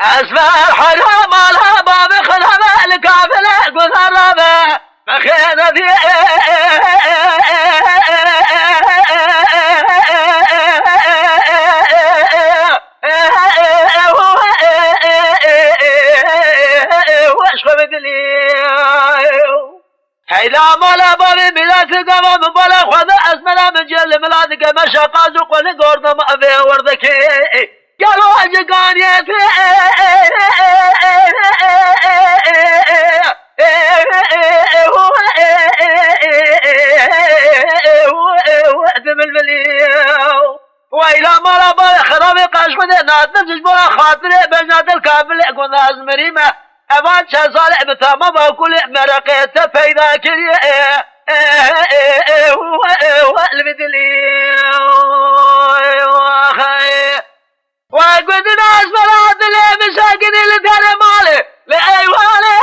أسفل حرام الهباب خلهم الكافل قذربه فخذ في واشخ بدلي هيدا مالا بابي ملاك قوام بلا خذ اسمنا من جل ملادك مشاقا زق ولقرن ما في وردك قالوا اجقانيتي وادم البليو وإلى مالا بابي خرابي قاش بدنا نتنجج بلا خاطري بجنات الكافل كنا ازمريمه أمان شازال بتاما باكل مرقيت فيدا كريه والبدلي وقد ناس بلاد لي مساكن اللي دار مالي لأيوالي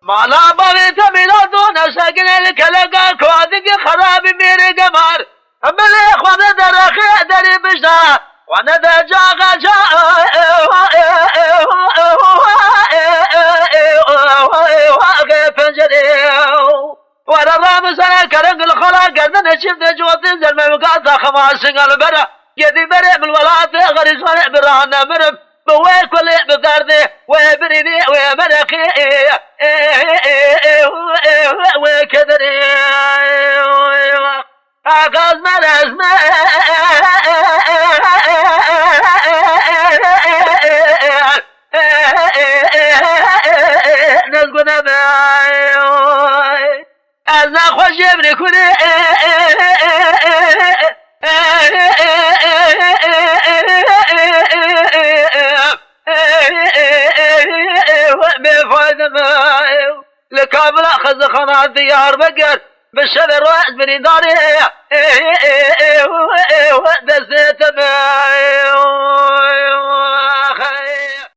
مالا بابي تميلادون ساكن الكلقا كوادق خرابي ميري قمر أما الإخوة درخي دري بجدا وانا دا جاغا فنجري وانا رامز انا كرنق الخلا قردنا شفت جوات انزل ميوقات خماسين البرا يدي بري بالولاد غريز ولي برانا مرم بويك ولي بقردي وبريني ومرقي وكدري أقاز مرز نزقنا معي أزنا خوش يبني كوني بفايدة معي لكامل أخذ خنات ديار بقر بالشبر واحد من داري دزيت معي